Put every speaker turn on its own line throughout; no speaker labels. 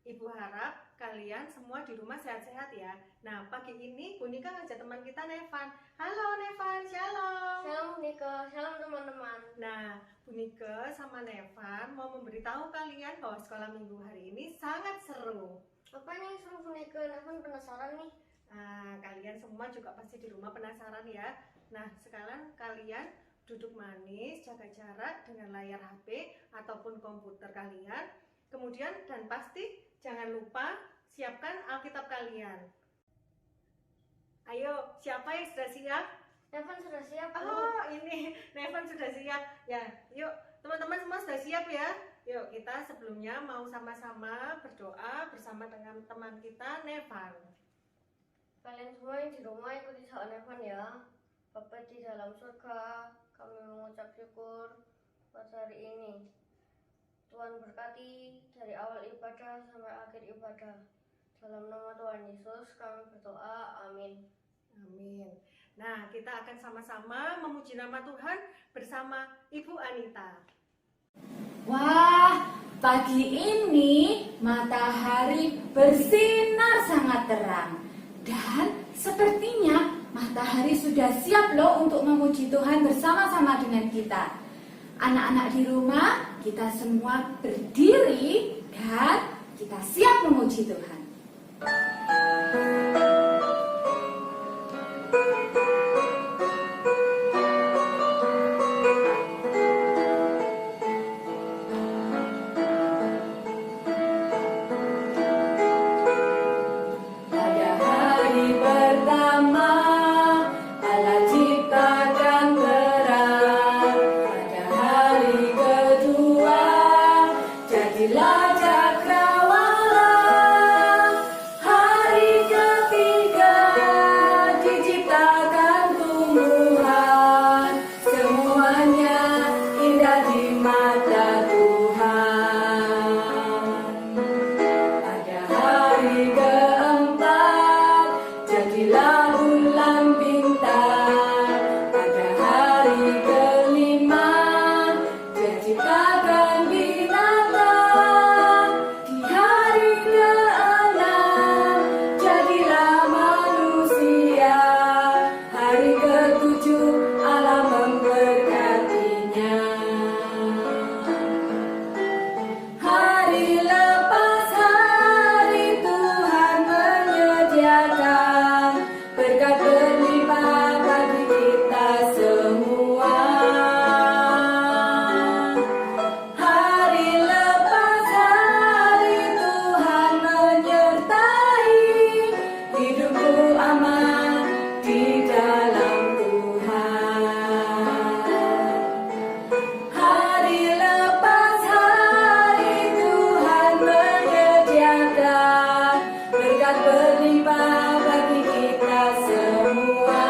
Ibu harap kalian semua di rumah sehat-sehat ya. Nah, pagi ini Bu Nika ngajak teman kita Nevan. Halo Nevan, shalom.
Shalom Bu Nika, shalom teman-teman.
Nah, Bu Nika sama Nevan mau memberitahu kalian bahwa sekolah minggu hari ini sangat seru.
Apa nih seru Bu Nika? Nevan penasaran nih.
Nah, kalian semua juga pasti di rumah penasaran ya. Nah, sekarang kalian duduk manis, jaga jarak dengan layar HP ataupun komputer kalian. Kemudian dan pasti jangan lupa siapkan Alkitab kalian. Ayo, siapa yang sudah siap?
Nevan sudah siap Bu.
Oh, ini Nevan sudah siap. Ya, yuk teman-teman semua sudah siap ya. Yuk kita sebelumnya mau sama-sama berdoa bersama dengan teman kita Nevan.
Kalian semua yang di rumah ikuti doa Nevan ya. Bapa di dalam surga, kami mengucap syukur pada hari ini. Tuhan berkati dari awal ibadah sampai akhir ibadah. Dalam nama Tuhan Yesus kami berdoa, amin.
Amin. Nah, kita akan sama-sama memuji nama Tuhan bersama Ibu Anita.
Wah, pagi ini matahari bersinar sangat terang. Dan sepertinya matahari sudah siap loh untuk memuji Tuhan bersama-sama dengan kita. Anak-anak di rumah, kita semua berdiri dan kita siap memuji Tuhan. Pada hari pertama Allah ciptakan terang. Pada hari kedua jadilah cakrawala. Hari ketiga diciptakan tumbuhan. Semuanya indah di mata Tuhan. Pada hari keempat jadilah bulan bintang. Pada hari kelima diciptakan binatang. Di hari keenam jadilah manusia. Hari ketujuh Allah memberkatinya. Hari lepas hari Tuhan menyediakan berkat berlimpah bagi kita semua. Hari lepas hari Tuhan menyertai hidupku aman di dalam Tuhan. Hari lepas hari Tuhan menyediakan berkat berlimpah bagi kita semua.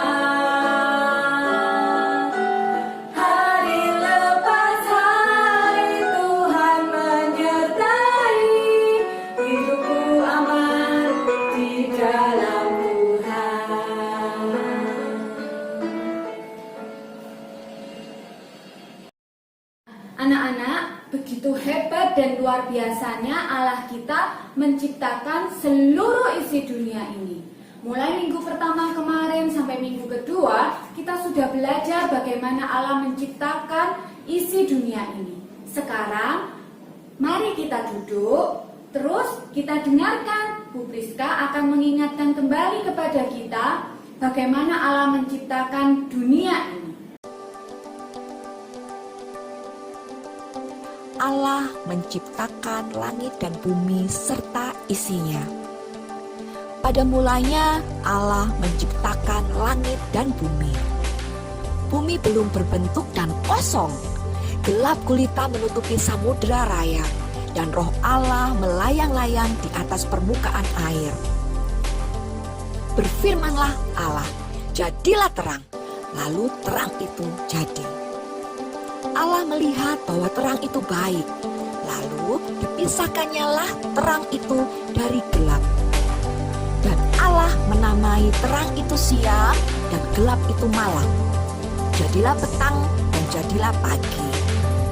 Hari lepas hari Tuhan menyertai hidupku aman di dalam Tuhan. Anak-anak, begitu hebat dan luar biasanya Allah kita menciptakan seluruh isi dunia ini. Mulai minggu pertama kemarin sampai minggu kedua, kita sudah belajar bagaimana Allah menciptakan isi dunia ini. Sekarang, mari kita duduk, terus kita dengarkan. Bu Priska akan mengingatkan kembali kepada kita bagaimana Allah menciptakan dunia ini.
Allah menciptakan langit dan bumi serta isinya. Pada mulanya Allah menciptakan langit dan bumi. Bumi belum berbentuk dan kosong. Gelap gulita menutupi samudera raya dan roh Allah melayang-layang di atas permukaan air. Berfirmanlah Allah, jadilah terang. Lalu terang itu jadi. Allah melihat bahwa terang itu baik, lalu dipisahkannya lah terang itu dari gelap. Dan Allah menamai terang itu siang dan gelap itu malam. Jadilah petang dan jadilah pagi.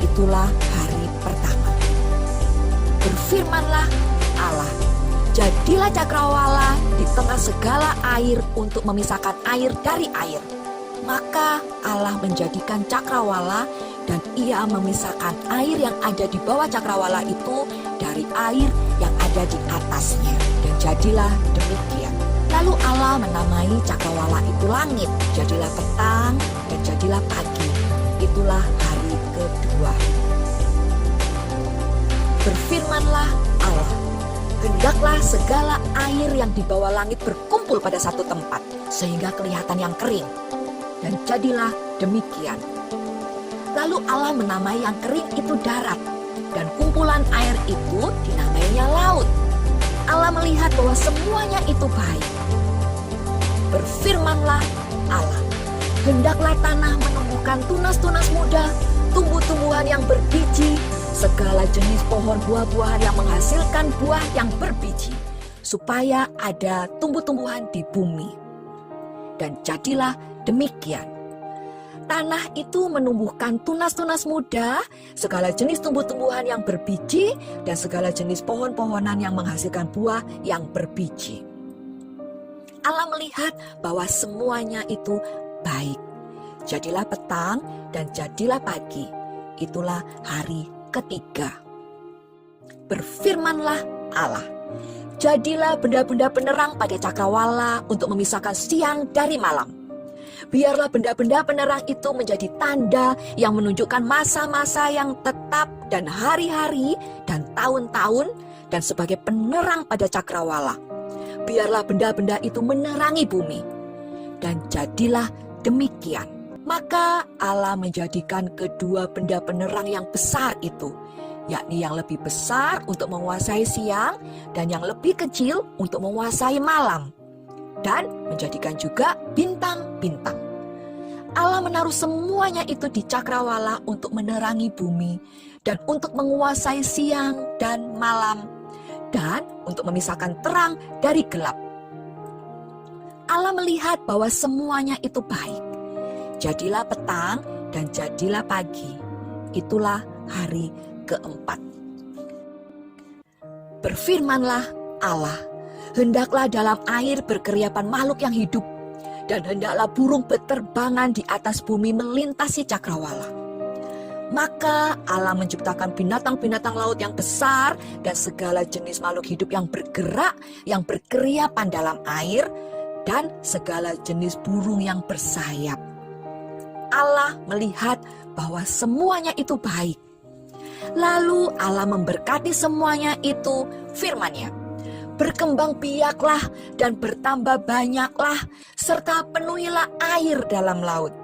Itulah hari pertama. Berfirmanlah Allah, jadilah cakrawala di tengah segala air untuk memisahkan air dari air. Maka Allah menjadikan cakrawala dan ia memisahkan air yang ada di bawah cakrawala itu dari air yang ada di atasnya. Dan jadilah demikian. Lalu Allah menamai cakrawala itu langit. Jadilah petang dan jadilah pagi. Itulah hari kedua. Berfirmanlah Allah, hendaklah segala air yang di bawah langit berkumpul pada satu tempat, sehingga kelihatan yang kering. Dan jadilah demikian. Lalu Allah menamai yang kering itu darat, dan kumpulan air itu dinamainya laut. Allah melihat bahwa semuanya itu baik. Berfirmanlah Allah, hendaklah tanah menumbuhkan tunas-tunas muda, tumbuh-tumbuhan yang berbiji, segala jenis pohon buah-buahan yang menghasilkan buah yang berbiji, supaya ada tumbuh-tumbuhan di bumi. Dan jadilah demikian. Tanah itu menumbuhkan tunas-tunas muda, segala jenis tumbuh-tumbuhan yang berbiji, dan segala jenis pohon-pohonan yang menghasilkan buah yang berbiji. Allah melihat bahwa semuanya itu baik. Jadilah petang dan jadilah pagi. Itulah hari ketiga. Berfirmanlah Allah, jadilah benda-benda penerang pada cakrawala untuk memisahkan siang dari malam. Biarlah benda-benda penerang itu menjadi tanda yang menunjukkan masa-masa yang tetap dan hari-hari dan tahun-tahun, dan sebagai penerang pada cakrawala. Biarlah benda-benda itu menerangi bumi. Dan jadilah demikian. Maka Allah menjadikan kedua benda penerang yang besar itu, yakni yang lebih besar untuk menguasai siang dan yang lebih kecil untuk menguasai malam, dan menjadikan juga bintang-bintang. Allah menaruh semuanya itu di cakrawala untuk menerangi bumi dan untuk menguasai siang dan malam, dan untuk memisahkan terang dari gelap. Allah melihat bahwa semuanya itu baik. Jadilah petang dan jadilah pagi. Itulah hari keempat. Berfirmanlah Allah, hendaklah dalam air berkeriapan makhluk yang hidup, dan hendaklah burung berterbangan di atas bumi melintasi cakrawala. Maka Allah menciptakan binatang-binatang laut yang besar dan segala jenis makhluk hidup yang bergerak, yang berkeriapan dalam air, dan segala jenis burung yang bersayap. Allah melihat bahwa semuanya itu baik. Lalu Allah memberkati semuanya itu, firman-Nya, berkembang biaklah dan bertambah banyaklah, serta penuhilah air dalam laut.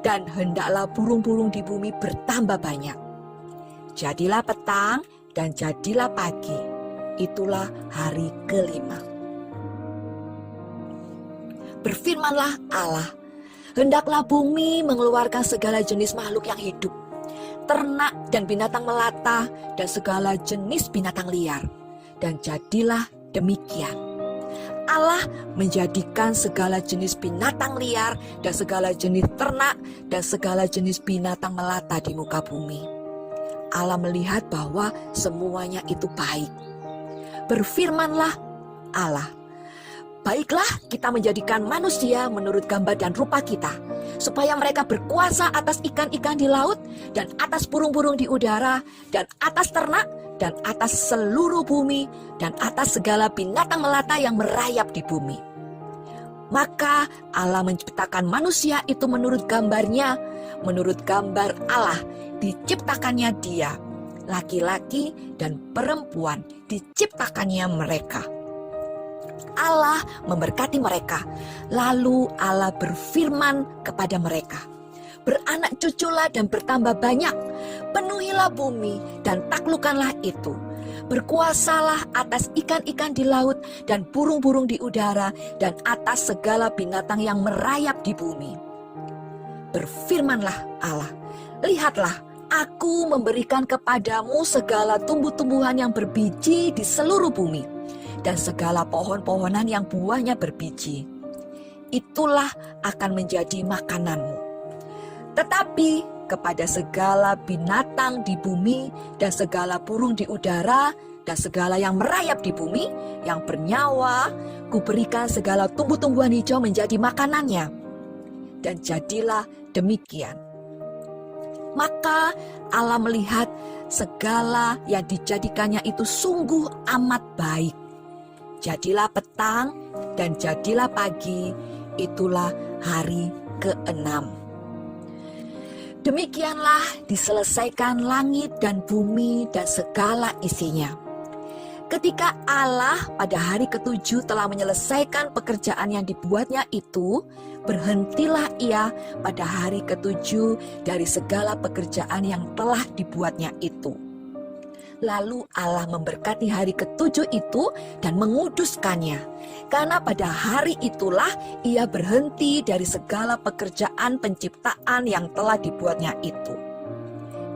Dan hendaklah burung-burung di bumi bertambah banyak. Jadilah petang dan jadilah pagi. Itulah hari kelima. Berfirmanlah Allah, hendaklah bumi mengeluarkan segala jenis makhluk yang hidup, ternak dan binatang melata, dan segala jenis binatang liar. Dan jadilah demikian. Allah menjadikan segala jenis binatang liar dan segala jenis ternak dan segala jenis binatang melata di muka bumi. Allah melihat bahwa semuanya itu baik. Berfirmanlah Allah, baiklah kita menjadikan manusia menurut gambar dan rupa kita, supaya mereka berkuasa atas ikan-ikan di laut, dan atas burung-burung di udara, dan atas ternak, dan atas seluruh bumi, dan atas segala binatang melata yang merayap di bumi. Maka Allah menciptakan manusia itu menurut gambarnya, menurut gambar Allah diciptakannya dia, laki-laki dan perempuan diciptakannya mereka. Allah memberkati mereka, lalu Allah berfirman kepada mereka, beranak cuculah dan bertambah banyak, penuhilah bumi dan taklukkanlah itu. Berkuasalah atas ikan-ikan di laut dan burung-burung di udara dan atas segala binatang yang merayap di bumi. Berfirmanlah Allah, lihatlah, aku memberikan kepadamu segala tumbuh-tumbuhan yang berbiji di seluruh bumi, dan segala pohon-pohonan yang buahnya berbiji. Itulah akan menjadi makananmu. Tetapi kepada segala binatang di bumi dan segala burung di udara dan segala yang merayap di bumi, yang bernyawa, kuberikan segala tumbuh-tumbuhan hijau menjadi makanannya. Dan jadilah demikian. Maka Allah melihat segala yang dijadikannya itu sungguh amat baik. Jadilah petang dan jadilah pagi, itulah hari ke-6. Demikianlah diselesaikan langit dan bumi dan segala isinya. Ketika Allah pada hari ke-7 telah menyelesaikan pekerjaan yang dibuatnya itu, berhentilah ia pada hari ke-7 dari segala pekerjaan yang telah dibuatnya itu. Lalu Allah memberkati hari ke-7 itu dan menguduskannya, karena pada hari itulah ia berhenti dari segala pekerjaan penciptaan yang telah dibuatnya itu.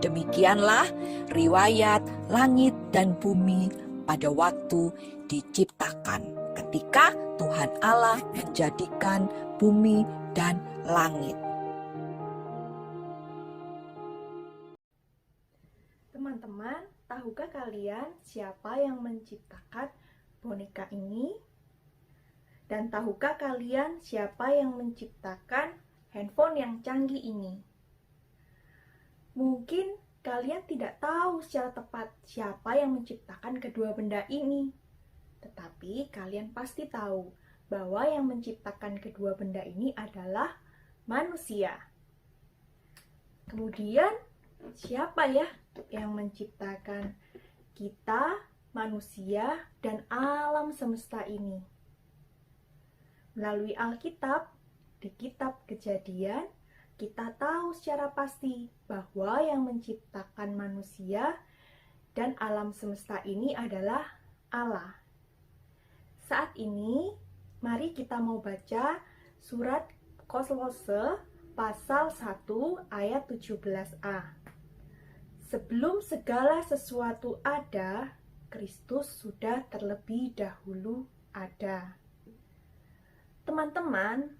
Demikianlah riwayat langit dan bumi pada waktu diciptakan, ketika Tuhan Allah menjadikan bumi dan langit.
Teman-teman, tahukah kalian siapa yang menciptakan boneka ini? Dan tahukah kalian siapa yang menciptakan handphone yang canggih ini? Mungkin kalian tidak tahu secara tepat siapa yang menciptakan kedua benda ini. Tetapi kalian pasti tahu bahwa yang menciptakan kedua benda ini adalah manusia. Kemudian, siapa ya yang menciptakan kita, manusia, dan alam semesta ini? Melalui Alkitab, di kitab Kejadian, kita tahu secara pasti bahwa yang menciptakan manusia dan alam semesta ini adalah Allah. Saat ini, mari kita mau baca surat Kolose pasal 1 ayat 17a. Sebelum segala sesuatu ada, Kristus sudah terlebih dahulu ada. Teman-teman,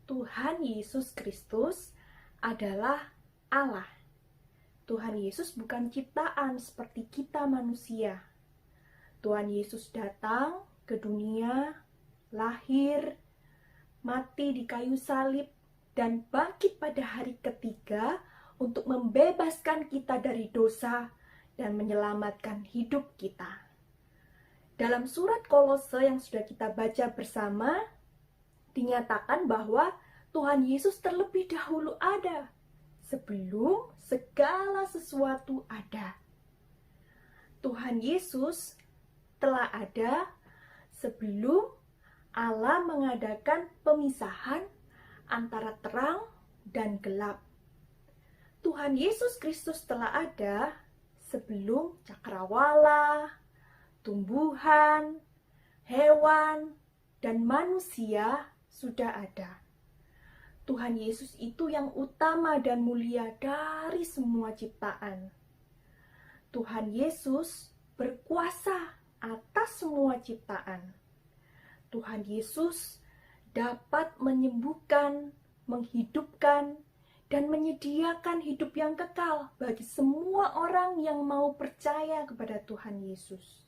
Tuhan Yesus Kristus adalah Allah. Tuhan Yesus bukan ciptaan seperti kita manusia. Tuhan Yesus datang ke dunia, lahir, mati di kayu salib, dan bangkit pada hari ketiga untuk membebaskan kita dari dosa dan menyelamatkan hidup kita. Dalam surat Kolose yang sudah kita baca bersama, dinyatakan bahwa Tuhan Yesus terlebih dahulu ada, sebelum segala sesuatu ada. Tuhan Yesus telah ada sebelum Allah mengadakan pemisahan antara terang dan gelap. Tuhan Yesus Kristus telah ada sebelum cakrawala, tumbuhan, hewan, dan manusia sudah ada. Tuhan Yesus itu yang utama dan mulia dari semua ciptaan. Tuhan Yesus berkuasa atas semua ciptaan. Tuhan Yesus dapat menyembuhkan, menghidupkan, dan menyediakan hidup yang kekal bagi semua orang yang mau percaya kepada Tuhan Yesus.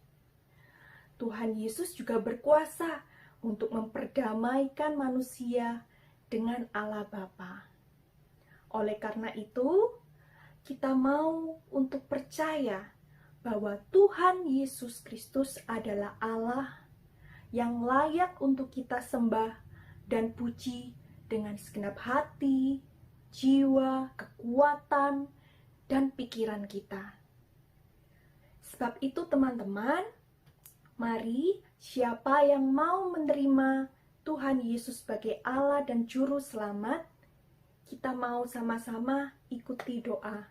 Tuhan Yesus juga berkuasa untuk memperdamaikan manusia dengan Allah Bapa. Oleh karena itu, kita mau untuk percaya bahwa Tuhan Yesus Kristus adalah Allah yang layak untuk kita sembah dan puji dengan segenap hati, jiwa, kekuatan, dan pikiran kita. Sebab itu teman-teman, mari siapa yang mau menerima Tuhan Yesus sebagai Allah dan Juru Selamat, kita mau sama-sama ikuti doa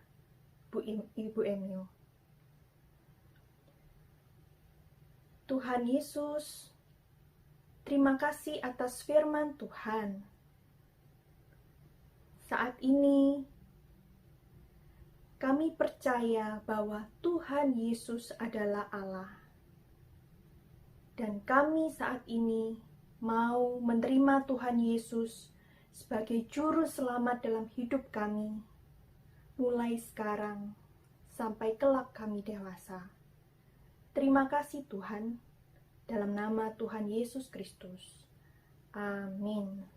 Ibu Emil. Tuhan Yesus, terima kasih atas firman Tuhan. Saat ini, kami percaya bahwa Tuhan Yesus adalah Allah. Dan kami saat ini mau menerima Tuhan Yesus sebagai Juru Selamat dalam hidup kami, mulai sekarang sampai kelak kami dewasa.
Terima kasih Tuhan, dalam nama Tuhan Yesus Kristus. Amin.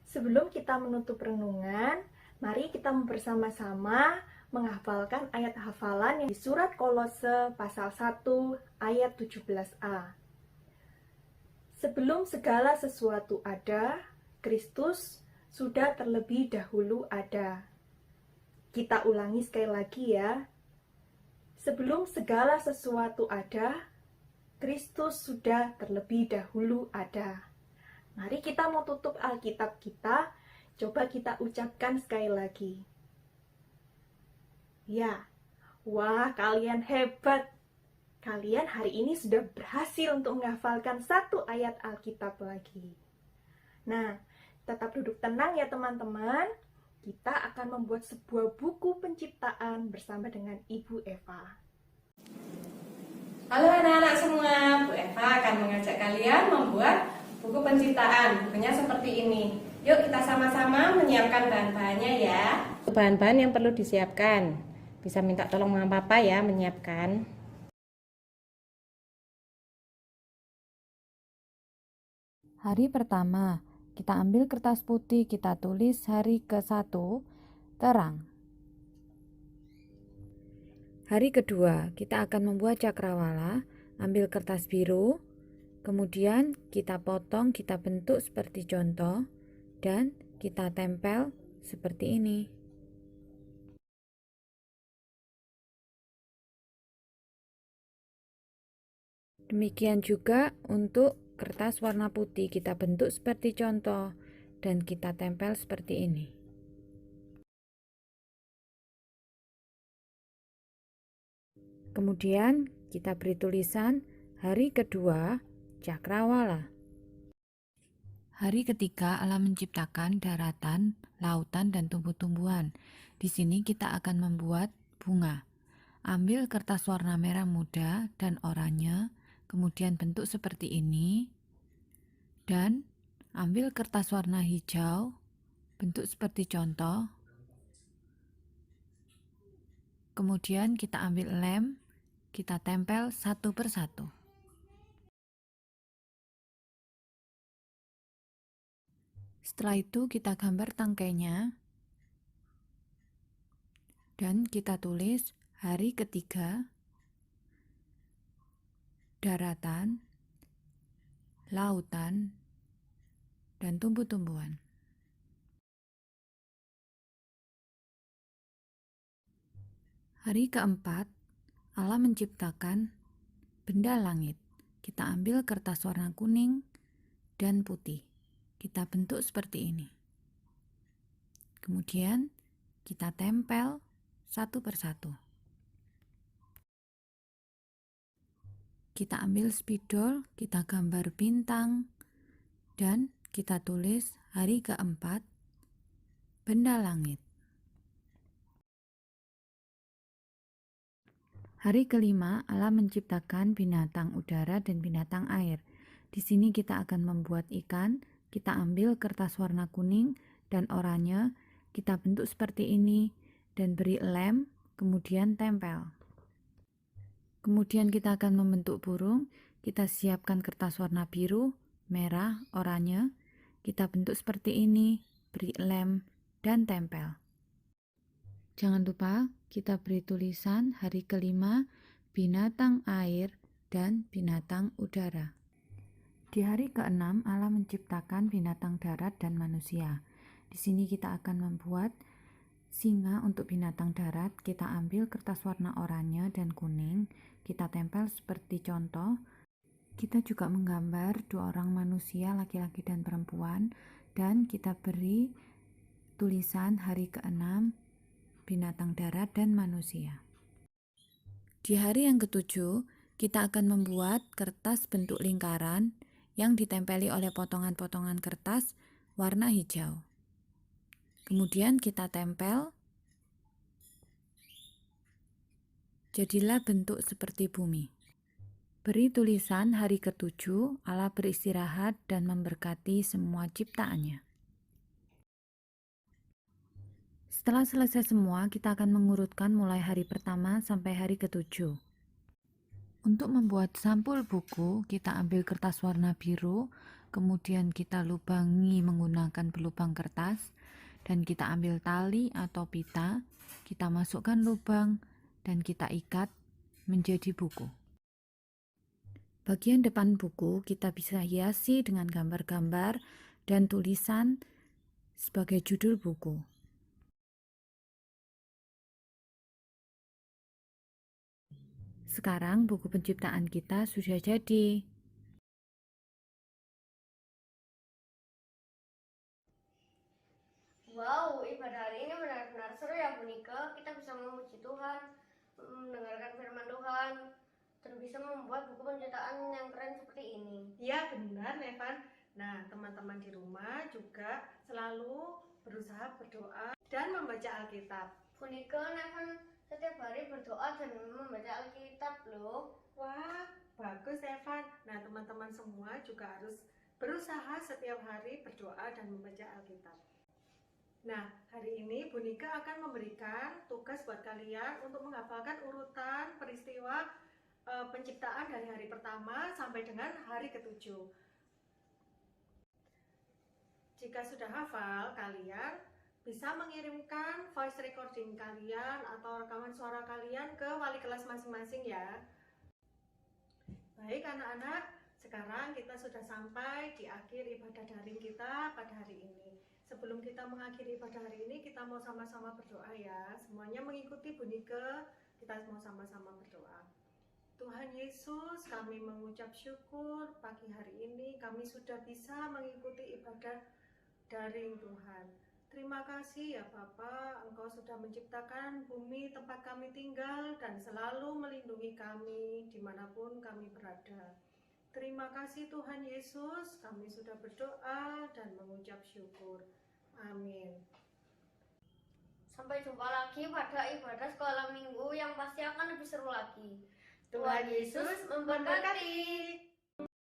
Sebelum kita menutup renungan, mari kita bersama-sama menghafalkan ayat hafalan yang di surat Kolose pasal 1 ayat 17a. Sebelum segala sesuatu ada, Kristus sudah terlebih dahulu ada. Kita ulangi sekali lagi ya. Sebelum segala sesuatu ada, Kristus sudah terlebih dahulu ada. Mari kita mau tutup Alkitab kita, coba kita ucapkan sekali lagi. Ya, wah kalian hebat. Kalian hari ini sudah berhasil untuk menghafalkan satu ayat Alkitab lagi. Nah, tetap duduk tenang ya teman-teman. Kita akan membuat sebuah buku penciptaan bersama dengan Ibu Eva.
Halo anak-anak semua, Bu Eva akan mengajak kalian membuat buku penciptaan. Bukunya seperti ini. Yuk kita sama-sama menyiapkan bahan-bahannya ya. Bahan-bahan yang perlu disiapkan. Bisa minta tolong Mama Papa ya menyiapkan.
Hari pertama, kita ambil kertas putih, kita tulis hari ke-1, terang. Hari kedua, kita akan membuat cakrawala, ambil kertas biru, kemudian kita potong, kita bentuk seperti contoh, dan kita tempel seperti ini. Demikian juga untuk kertas warna putih, kita bentuk seperti contoh, dan kita tempel seperti ini. Kemudian kita beri tulisan hari kedua cakrawala. Hari ketiga Allah menciptakan daratan, lautan, dan tumbuh-tumbuhan. Di sini kita akan membuat bunga. Ambil kertas warna merah muda dan oranye, kemudian bentuk seperti ini. Dan ambil kertas warna hijau, bentuk seperti contoh. Kemudian kita ambil lem, kita tempel satu persatu. Setelah itu kita gambar tangkainya dan kita tulis hari ketiga, daratan, lautan, dan tumbuh-tumbuhan. Hari keempat, Allah menciptakan benda langit. Kita ambil kertas warna kuning dan putih. Kita bentuk seperti ini. Kemudian kita tempel satu persatu. Kita ambil spidol, kita gambar bintang, dan kita tulis hari keempat, benda langit. Hari kelima, Allah menciptakan binatang udara dan binatang air. Di sini kita akan membuat ikan. Kita ambil kertas warna kuning dan oranye, kita bentuk seperti ini, dan beri lem, kemudian tempel. Kemudian kita akan membentuk burung. Kita siapkan kertas warna biru, merah, oranye, kita bentuk seperti ini, beri lem, dan tempel. Jangan lupa kita beri tulisan hari kelima, binatang air, dan binatang udara. Di hari ke-6, Allah menciptakan binatang darat dan manusia. Di sini kita akan membuat singa untuk binatang darat. Kita ambil kertas warna oranye dan kuning, kita tempel seperti contoh. Kita juga menggambar dua orang manusia, laki-laki dan perempuan, dan kita beri tulisan hari ke-6, binatang darat dan manusia. Di hari yang ke-7, kita akan membuat kertas bentuk lingkaran yang ditempeli oleh potongan-potongan kertas warna hijau. Kemudian kita tempel, jadilah bentuk seperti bumi. Beri tulisan hari ke-7, Allah beristirahat dan memberkati semua ciptaannya. Setelah selesai semua, kita akan mengurutkan mulai hari pertama sampai hari ke-7. Untuk membuat sampul buku, kita ambil kertas warna biru, kemudian kita lubangi menggunakan pelubang kertas, dan kita ambil tali atau pita, kita masukkan lubang, dan kita ikat menjadi buku. Bagian depan buku kita bisa hiasi dengan gambar-gambar dan tulisan sebagai judul buku. Sekarang buku penciptaan kita sudah jadi.
Wow, ibadah hari ini benar-benar seru ya Bu Nika. Kita bisa memuji Tuhan, mendengarkan firman Tuhan, dan bisa membuat buku penciptaan yang keren seperti ini.
Iya benar Nevan. Nah teman-teman di rumah juga selalu berusaha berdoa dan membaca Alkitab.
Bu Nika, Nevan setiap hari berdoa dan membaca Alkitab loh.
Wah bagus Nevan. Nah teman-teman semua juga harus berusaha setiap hari berdoa dan membaca Alkitab. Nah, hari ini Bu Nika akan memberikan tugas buat kalian untuk menghafalkan urutan peristiwa penciptaan dari hari pertama sampai dengan hari ke-7. Jika sudah hafal, kalian bisa mengirimkan voice recording kalian atau rekaman suara kalian ke wali kelas masing-masing ya. Baik anak-anak, sekarang kita sudah sampai di akhir ibadah daring kita pada hari ini. Sebelum kita mengakhiri ibadah hari ini, kita mau sama-sama berdoa ya. Semuanya mengikuti Bu Nika, kita mau sama-sama berdoa. Tuhan Yesus, kami mengucap syukur pagi hari ini kami sudah bisa mengikuti ibadah daring Tuhan. Terima kasih ya Bapa, Engkau sudah menciptakan bumi tempat kami tinggal dan selalu melindungi kami dimanapun kami berada. Terima kasih Tuhan Yesus, kami sudah berdoa dan mengucap syukur. Amin.
Sampai jumpa lagi pada ibadah sekolah minggu yang pasti akan lebih seru lagi.
Tuhan Yesus memberkati.